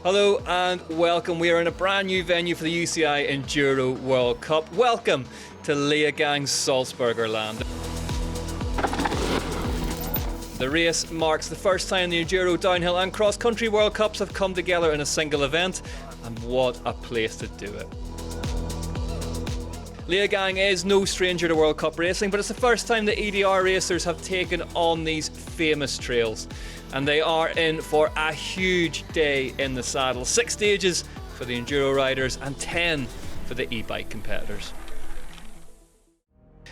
Hello and welcome. We are in a brand new venue for the UCI Enduro World Cup. Welcome to Leogang's Salzburger land. The race marks the first time the Enduro, Downhill and Cross Country World Cups have come together in a single event, and what a place to do it. Leogang is no stranger to World Cup racing, but it's the first time the E-EDR racers have taken on these famous trails. And they are in for a huge day in the saddle. 6 stages for the Enduro riders and 10 for the e-bike competitors.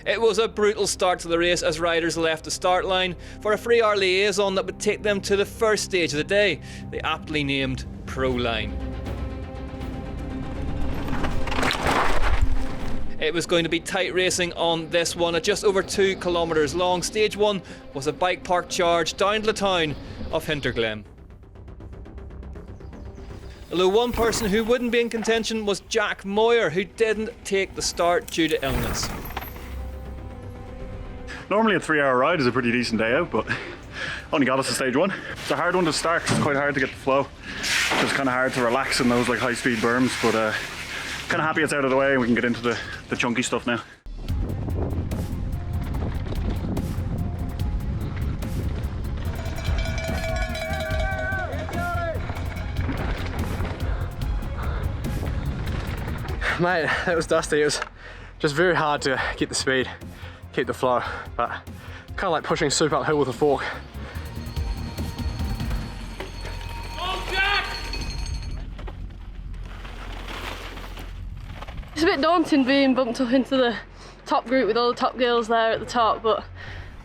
It was a brutal start to the race as riders left the start line for a 3-hour liaison that would take them to the first stage of the day, the aptly named Pro Line. It was going to be tight racing on this one at just over 2 kilometres long. Stage 1 was a bike park charge down to the town of Hinterglemm. Although one person who wouldn't be in contention was Jack Moyer, who didn't take the start due to illness. Normally a 3-hour ride is a pretty decent day out, but only got us to stage 1. It's a hard one to start, it's quite hard to get the flow. It's kind of hard to relax in those like high-speed berms, but kind of happy it's out of the way and we can get into the chunky stuff now. Mate, it was dusty. It was just very hard to get the speed, keep the flow, but kind of like pushing soup uphill with a fork. It's a bit daunting being bumped up into the top group with all the top girls there at the top, but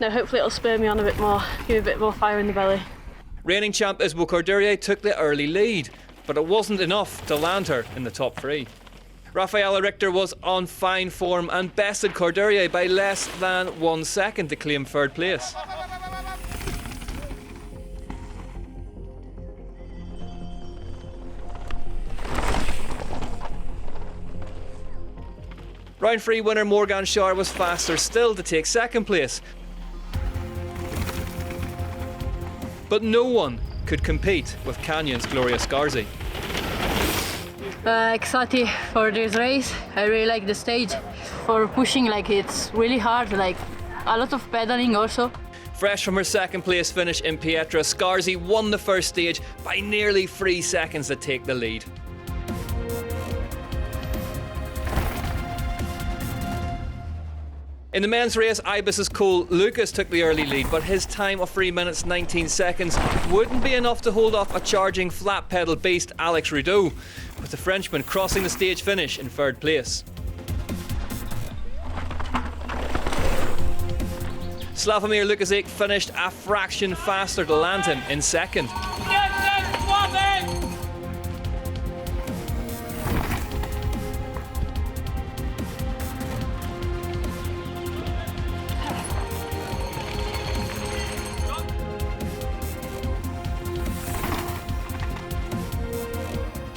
no, hopefully it'll spur me on a bit more, give me a bit more fire in the belly. Reigning champ Isabel Corderia took the early lead, but it wasn't enough to land her in the top 3. Rafaela Richter was on fine form and bested Corderia by less than 1 second to claim 3rd place. Round 3 winner Morgan Schar was faster still to take 2nd place. But no one could compete with Canyon's Gloria Scarzi. Excited for this race. I really like the stage. For pushing, like it's really hard, like a lot of pedaling also. Fresh from her 2nd place finish in Pietra, Scarzi won the first stage by nearly 3 seconds to take the lead. In the men's race, Ibis's Cole Lucas took the early lead, but his time of 3 minutes 19 seconds wouldn't be enough to hold off a charging flat pedal beast Alex Rudeau, with the Frenchman crossing the stage finish in 3rd place. Slavomir Lukasik finished a fraction faster to land him in 2nd.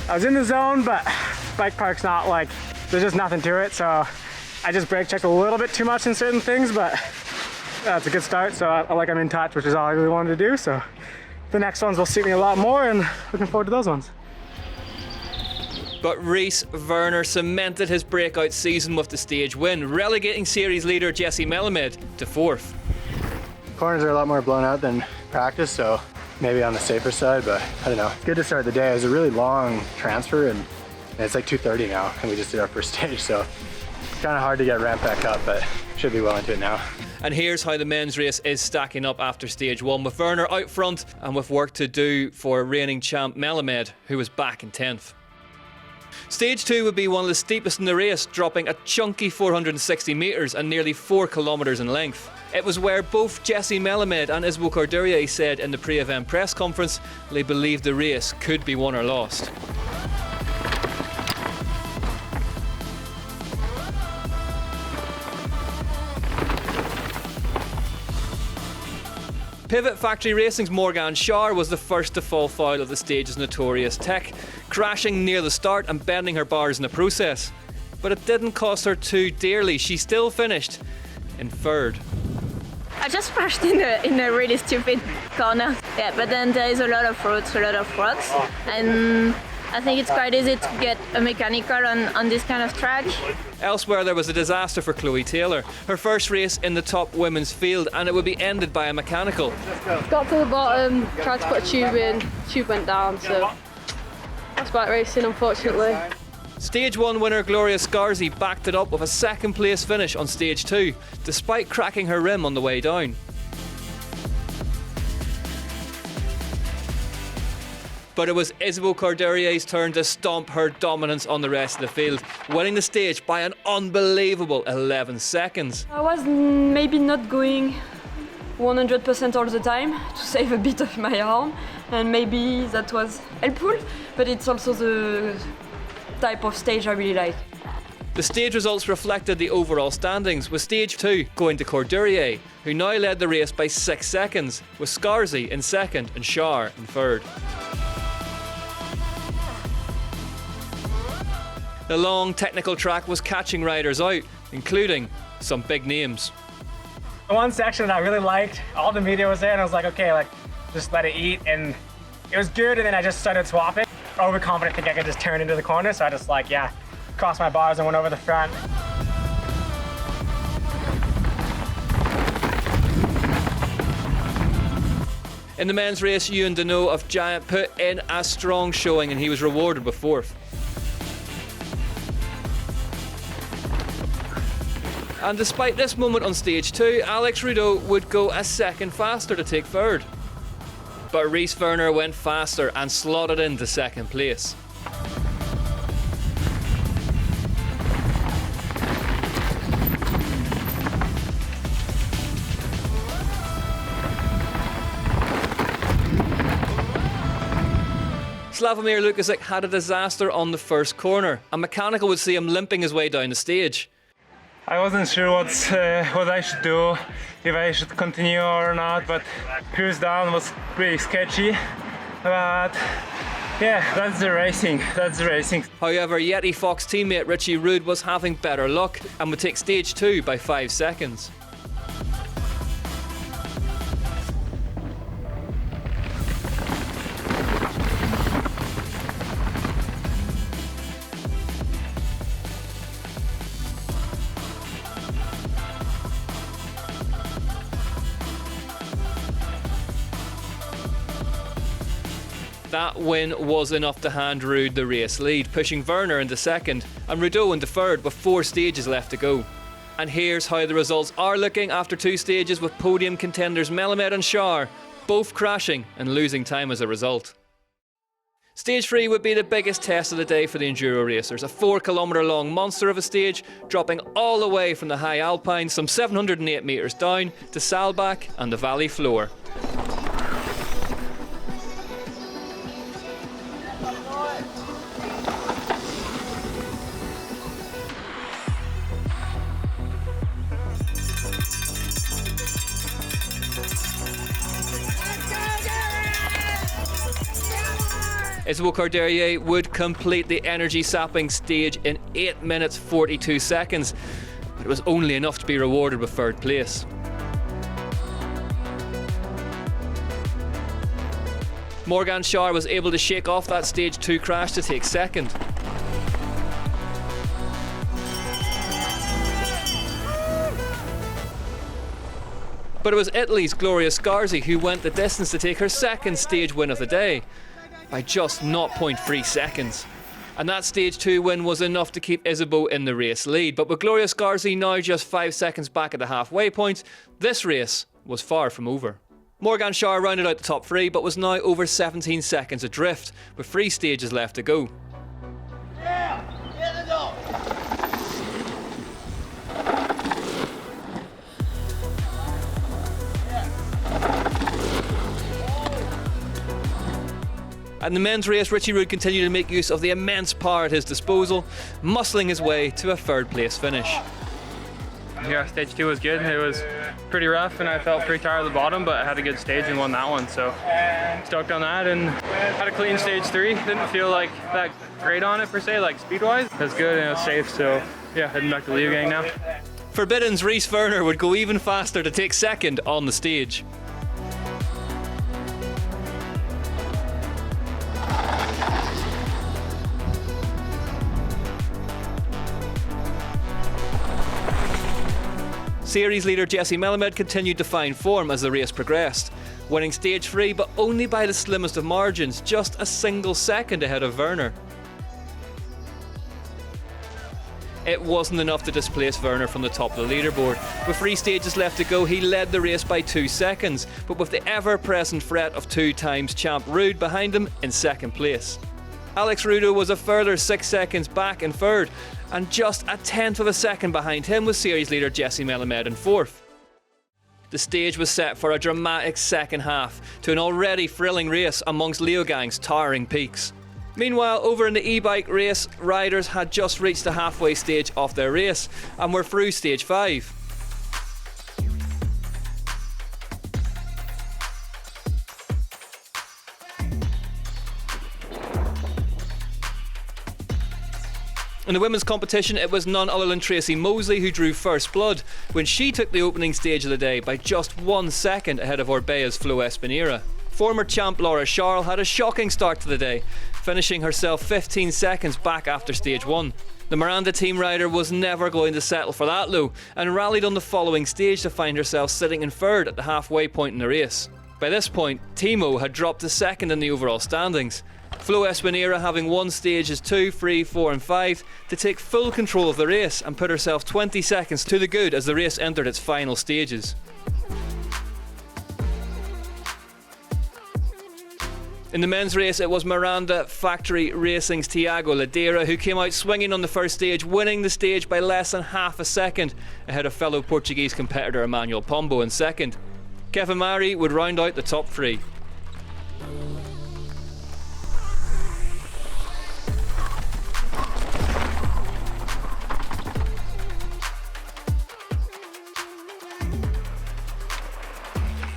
I was in the zone, but bike park's not like, there's just nothing to it, so I just brake checked a little bit too much in certain things, but it's a good start, so I'm in touch, which is all I really wanted to do, so the next ones will suit me a lot more, and looking forward to those ones. But Rhys Werner cemented his breakout season with the stage win, relegating series leader Jesse Melamed to 4th. Corners are a lot more blown out than practice, so maybe on the safer side, but I don't know. It's good to start the day. It was a really long transfer, and it's like 2:30 now, and we just did our first stage, so it's kind of hard to get ramped back up, but should be well into it now. And here's how the men's race is stacking up after stage 1, with Werner out front and with work to do for reigning champ Melamed, who was back in 10th. Stage 2 would be one of the steepest in the race, dropping a chunky 460 metres and nearly 4 kilometres in length. It was where both Jesse Melamed and Isabel Corderia said in the pre-event press conference they believed the race could be won or lost. Pivot Factory Racing's Morgan Schar was the first to fall foul of the stage's notorious tech, crashing near the start and bending her bars in the process. But it didn't cost her too dearly. She still finished in 3rd. I just crashed in a really stupid corner. Yeah, but then there is a lot of roads, a lot of rocks, and I think it's quite easy to get a mechanical on this kind of track. Elsewhere, there was a disaster for Chloe Taylor. Her first race in the top women's field, and it would be ended by a mechanical. Got to the bottom, tried to put a tube in, tube went down, so that's bike racing, unfortunately. Stage 1 winner Gloria Scarzi backed it up with a second place finish on Stage 2, despite cracking her rim on the way down. But it was Isabelle Corderier's turn to stomp her dominance on the rest of the field, winning the stage by an unbelievable 11 seconds. I was maybe not going 100% all the time to save a bit of my arm, and maybe that was helpful, but it's also the type of stage I really like. The stage results reflected the overall standings, with Stage 2 going to Cordurier, who now led the race by 6 seconds, with Scarzi in second and Schär in third. The long technical track was catching riders out, including some big names. The one section that I really liked, all the media was there, and I was like, okay, like, just let it eat, and it was good, and then I just started swapping. Overconfident, think I could just turn into the corner, so I just like, yeah, crossed my bars and went over the front. In the men's race, Ewan Deneau of Giant put in a strong showing, and he was rewarded with fourth. And despite this moment on Stage 2, Alex Rudeau would go a second faster to take third. But Rhys Werner went faster and slotted into second place. Slavomir Lukasic had a disaster on the first corner. A mechanical would see him limping his way down the stage. I wasn't sure what I should do, if I should continue or not, but cruise down was pretty sketchy. But yeah, that's the racing. However, Yeti Fox teammate Richie Rude was having better luck and would take Stage 2 by 5 seconds. That win was enough to hand Rude the race lead, pushing Werner into second and Rudeau into third with 4 stages left to go. And here's how the results are looking after 2 stages, with podium contenders Melamed and Schär both crashing and losing time as a result. Stage 3 would be the biggest test of the day for the enduro racers, a 4-kilometre long monster of a stage, dropping all the way from the high alpine some 708 metres down to Saalbach and the valley floor. Isabelle Corderrier would complete the energy-sapping stage in 8 minutes 42 seconds, but it was only enough to be rewarded with third place. Morgan Schär was able to shake off that Stage 2 crash to take second. But it was Italy's Gloria Scarzi who went the distance to take her second stage win of the day, by just 0.3 seconds. And that Stage 2 win was enough to keep Isabeau in the race lead. But with Gloria Scarzi now just 5 seconds back at the halfway point, this race was far from over. Morgan Schär rounded out the top 3, but was now over 17 seconds adrift, with 3 stages left to go. At the men's race, Richie Rude continued to make use of the immense power at his disposal, muscling his way to a third place finish. Yeah, Stage 2 was good. It was pretty rough and I felt pretty tired at the bottom, but I had a good stage and won that one, so stoked on that. And had a clean Stage 3. Didn't feel like that great on it per se, like speed-wise. It was good and it was safe, so yeah, heading back to Leogang now. Forbidden's Rhys Werner would go even faster to take second on the stage. Series leader Jesse Melamed continued to find form as the race progressed, winning stage 3 but only by the slimmest of margins, just a single second ahead of Werner. It wasn't enough to displace Werner from the top of the leaderboard. With 3 stages left to go, he led the race by 2 seconds, but with the ever-present threat of 2-times champ Ruud behind him in second place. Alex Rudo was a further 6 seconds back in third, and just a tenth of a second behind him was series leader Jesse Melamed in fourth. The stage was set for a dramatic second half to an already thrilling race amongst Leogang's towering peaks. Meanwhile, over in the e-bike race, riders had just reached the halfway stage of their race and were through stage 5. In the women's competition, it was none other than Tracy Mosley who drew first blood when she took the opening stage of the day by just 1 second ahead of Orbea's Flo Espinera. Former champ Laura Charles had a shocking start to the day, finishing herself 15 seconds back after stage 1. The Miranda team rider was never going to settle for that low and rallied on the following stage to find herself sitting in third at the halfway point in the race. By this point, Timo had dropped to second in the overall standings. Flo Espinera having won stages 2, 3, 4 and 5 to take full control of the race and put herself 20 seconds to the good as the race entered its final stages. In the men's race, it was Miranda Factory Racing's Tiago Ladeira who came out swinging on the first stage, winning the stage by less than half a second ahead of fellow Portuguese competitor Emmanuel Pombo in second. Kevin Mari would round out the top 3.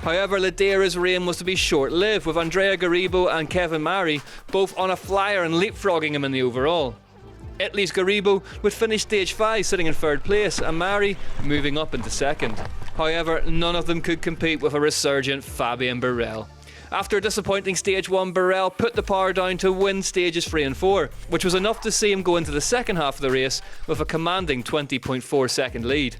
However, Ladeira's reign was to be short-lived, with Andrea Garibo and Kevin Mari both on a flyer and leapfrogging him in the overall. Italy's Garibo would finish stage 5 sitting in third place and Mari moving up into second. However, none of them could compete with a resurgent Fabien Barrel. After a disappointing stage 1, Barrel put the power down to win stages 3 and 4, which was enough to see him go into the second half of the race with a commanding 20.4 second lead.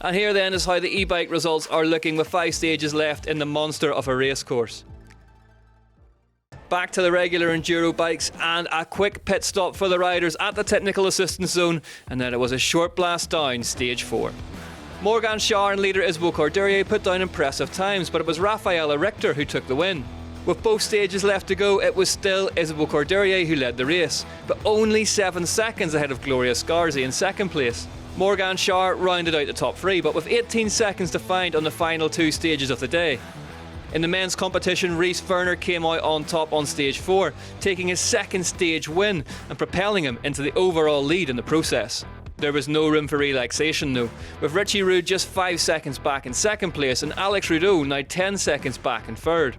And here then is how the e-bike results are looking with 5 stages left in the monster of a race course. Back to the regular enduro bikes and a quick pit stop for the riders at the technical assistance zone, and then it was a short blast down stage 4. Morgan Schar and leader Isabel Cordurier put down impressive times, but it was Rafaela Richter who took the win. With both stages left to go, it was still Isabel Cordurier who led the race, but only 7 seconds ahead of Gloria Scarzi in second place. Morgan Schar rounded out the top 3, but with 18 seconds to find on the final 2 stages of the day. In the men's competition, Rhys Werner came out on top on stage 4, taking his second stage win and propelling him into the overall lead in the process. There was no room for relaxation though, with Richie Ruud just 5 seconds back in second place and Alex Rudeau now 10 seconds back in third.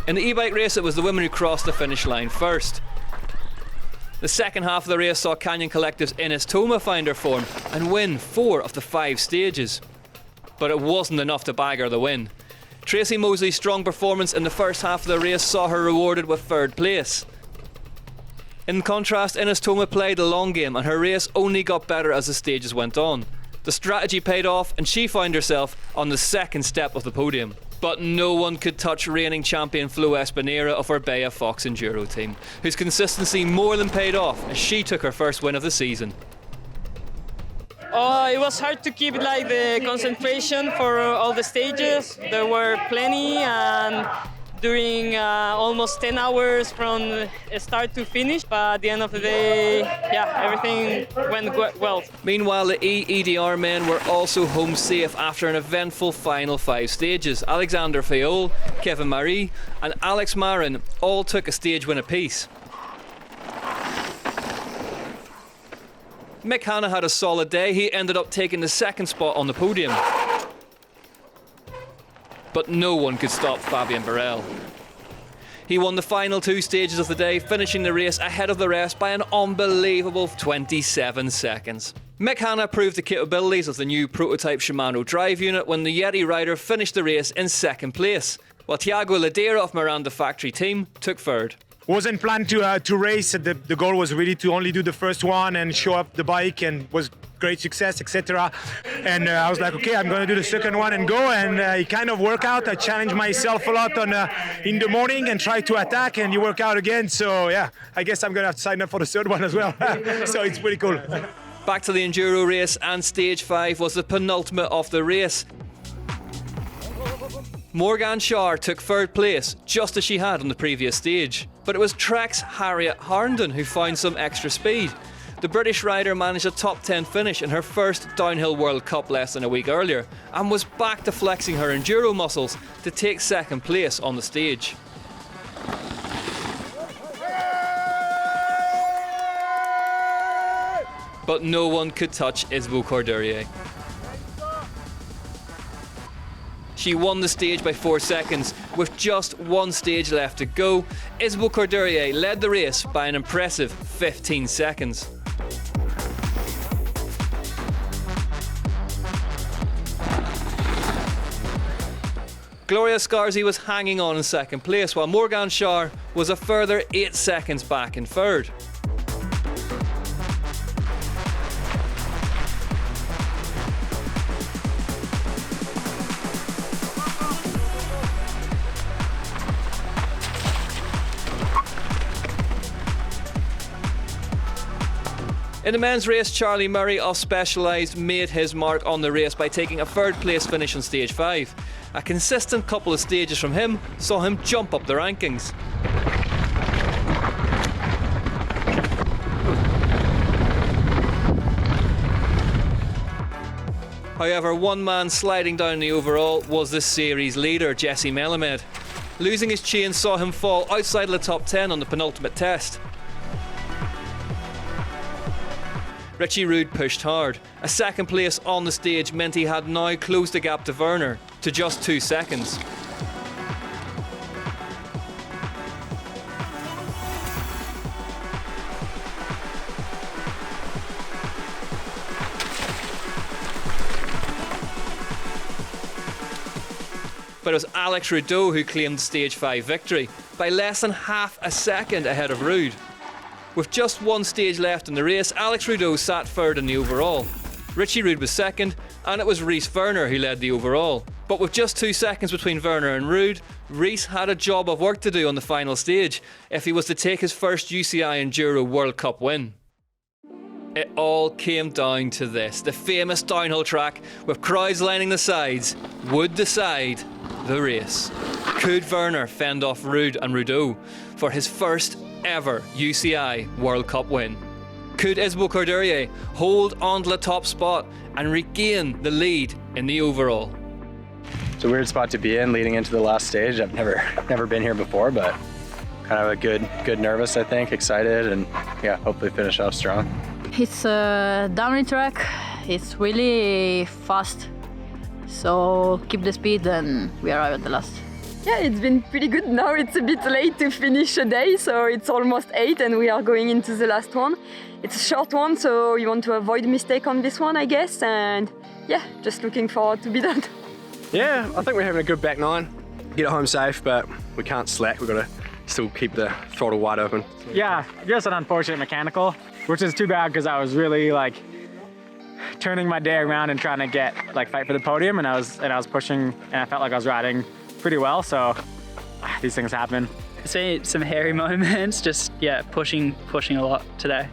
In the e-bike race, it was the women who crossed the finish line first. The second half of the race saw Canyon Collective's Ines Toma find her form and win 4 of the 5 stages. But it wasn't enough to bag her the win. Tracy Mosley's strong performance in the first half of the race saw her rewarded with third place. In contrast, Ines Toma played the long game and her race only got better as the stages went on. The strategy paid off and she found herself on the second step of the podium. But no one could touch reigning champion Flo Espinera of Orbea Fox Enduro team, whose consistency more than paid off as she took her first win of the season. It was hard to keep like the concentration for all the stages. There were plenty, and during almost 10 hours from start to finish. But at the end of the day, yeah, everything went well. Meanwhile, the E-EDR men were also home safe after an eventful final 5 stages. Alexander Fayol, Kevin Marie and Alex Marin all took a stage win apiece. Mick Hanna had a solid day. He ended up taking the second spot on the podium. But no one could stop Fabien Barrel. He won the final 2 stages of the day, finishing the race ahead of the rest by an unbelievable 27 seconds. Mick Hanna proved the capabilities of the new prototype Shimano drive unit when the Yeti rider finished the race in second place, while Tiago Ladeira of Miranda Factory Team took third. Wasn't planned to race. The goal was really to only do the first one and show up the bike, and was great success, etc. And I was like, okay, I'm going to do the second one and go. And it kind of worked out. I challenged myself a lot in the morning and try to attack, and you work out again. So yeah, I guess I'm going to have to sign up for the third one as well. So it's pretty cool. Back to the enduro race, and stage 5 was the penultimate of the race. Morgan Schär took third place, just as she had on the previous stage. But it was Trek's Harriet Harnden who found some extra speed. The British rider managed a top 10 finish in her first downhill World Cup less than a week earlier, and was back to flexing her enduro muscles to take second place on the stage. But no one could touch Isabelle Courdurier. She won the stage by 4 seconds. With just 1 stage left to go, Isabelle Courdurier led the race by an impressive 15 seconds. Gloria Scarzi was hanging on in second place, while Morgan Schär was a further 8 seconds back in third. In the men's race, Charlie Murray of Specialized made his mark on the race by taking a third place finish on stage 5. A consistent couple of stages from him saw him jump up the rankings. However, one man sliding down the overall was the series leader, Jesse Melamed. Losing his chain saw him fall outside of the top 10 on the penultimate test. Richie Rude pushed hard. A second place on the stage meant he had now closed the gap to Werner to just 2 seconds. But it was Alex Rudeau who claimed stage 5 victory by less than half a second ahead of Rude. With just 1 stage left in the race, Alex Rudeau sat third in the overall. Richie Rude was second, and it was Rhys Werner who led the overall. But with just 2 seconds between Werner and Rude, Rhys had a job of work to do on the final stage if he was to take his first UCI Enduro World Cup win. It all came down to this. The famous downhill track with crowds lining the sides would decide the race. Could Werner fend off Rude and Rudeau for his first ever UCI World Cup win? Could Isabelle Courdurier hold on to the top spot and regain the lead in the overall? It's a weird spot to be in leading into the last stage. I've never been here before, but kind of a good nervous, I think, excited, and yeah, hopefully finish off strong. It's a downhill track. It's really fast, so keep the speed and we arrive at the last. Yeah, it's been pretty good. Now it's a bit late to finish a day, so it's almost 8 and we are going into the last one. It's a short one, so you want to avoid mistake on this one, I guess, and yeah, just looking forward to be done. Yeah, I think we're having a good back 9. Get it home safe, but we can't slack. We've got to still keep the throttle wide open. Yeah, just an unfortunate mechanical, which is too bad because I was really turning my day around and trying to fight for the podium, and I was pushing, and I felt like I was riding pretty well, so these things happen. It's been some hairy moments, just pushing a lot today.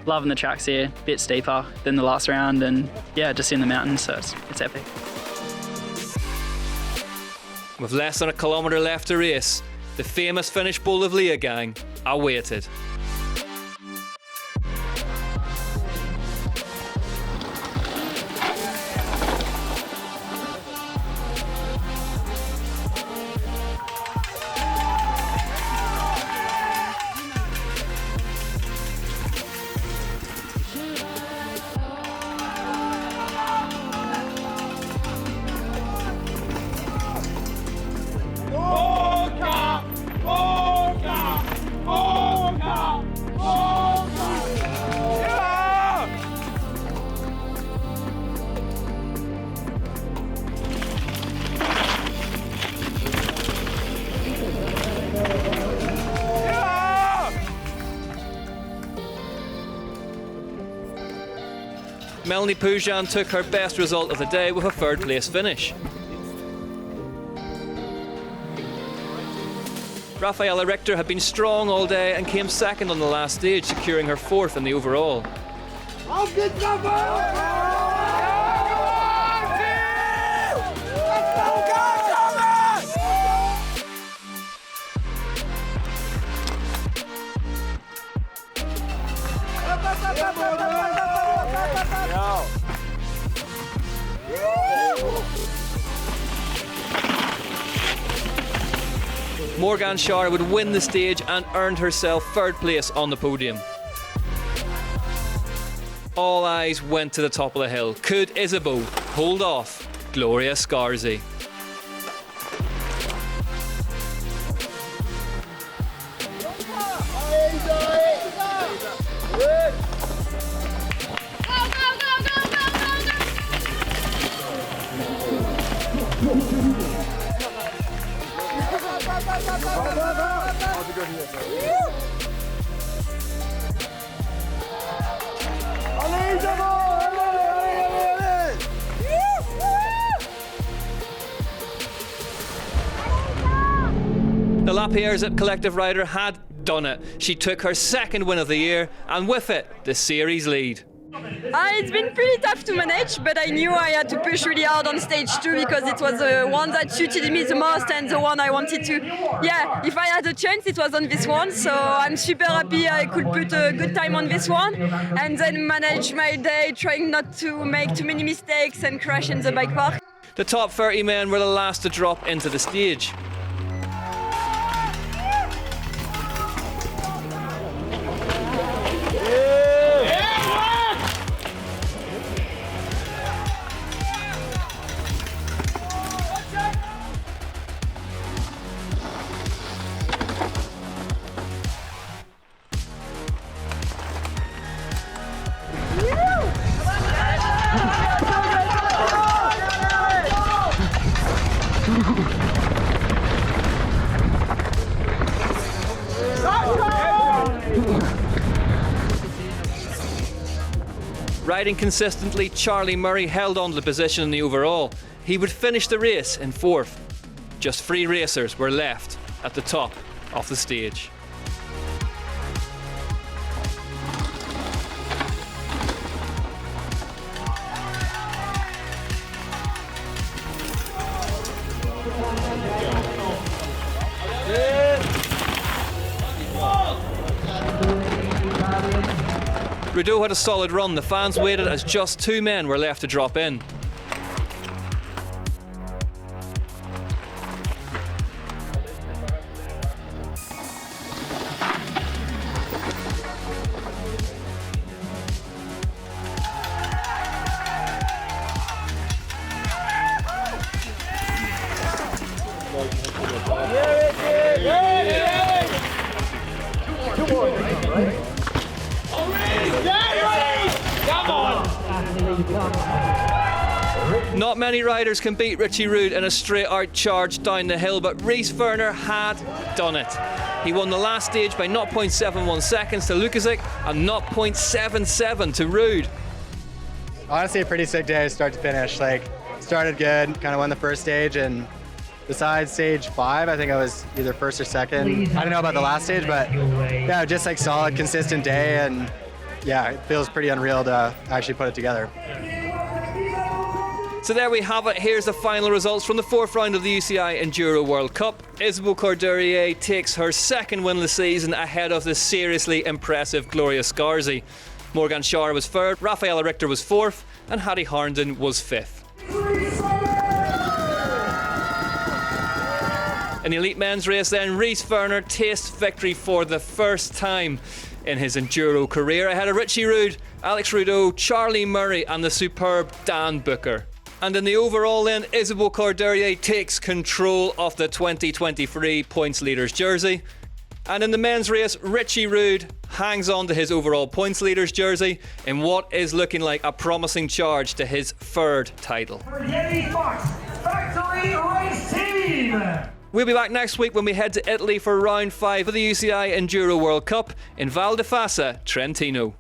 Loving the tracks here, a bit steeper than the last round, and yeah, just in the mountains, so it's epic. With less than a kilometre left to race, the famous Finnish bull of Leogang awaited. Melanie Pujan took her best result of the day with a third place finish. Rafaela Richter had been strong all day and came second on the last stage, securing her fourth in the overall. Morgan Schauer would win the stage and earned herself third place on the podium. All eyes went to the top of the hill. Could Isabeau hold off Gloria Scarzi? The Lapierre Zip Collective rider had done it. She took her second win of the year, and with it, the series lead. It's been pretty tough to manage, but I knew I had to push really hard on stage 2 because it was the one that suited me the most and the one I wanted to. Yeah, if I had a chance, it was on this one, so I'm super happy I could put a good time on this one and then manage my day trying not to make too many mistakes and crash in the bike park. The top 30 men were the last to drop into the stage. Riding consistently, Charlie Murray held on to the position in the overall. He would finish the race in fourth. Just 3 racers were left at the top of the stage. Rudeau had a solid run. The fans waited as just 2 men were left to drop in. Not many riders can beat Richie Rude in a straight-out charge down the hill, but Rhys Werner had done it. He won the last stage by 0.71 seconds to Lukasic and 0.77 to Rude. Honestly, a pretty sick day start to finish. Like, started good, kind of won the first stage, and besides stage 5, I think I was either first or second. I don't know about the last stage, but yeah, just like solid, consistent day, and yeah, it feels pretty unreal to actually put it together. So there we have it. Here's the final results from the 4th round of the UCI Enduro World Cup. Isabeau Courdurier takes her second win of the season ahead of the seriously impressive Gloria Scarzi. Morgan Schauer was 3rd, Rafaela Richter was 4th, and Hattie Harnden was 5th. In the elite men's race then, Rhys Werner tastes victory for the first time in his enduro career ahead of Richie Rude, Alex Rudeau, Charlie Murray and the superb Dan Booker. And in the overall then, Isabeau Courdurier takes control of the 2023 points leaders jersey. And in the men's race, Richie Rude hangs on to his overall points leaders jersey in what is looking like a promising charge to his 3rd title. We'll be back next week when we head to Italy for round 5 of the UCI Enduro World Cup in Val di Fassa, Trentino.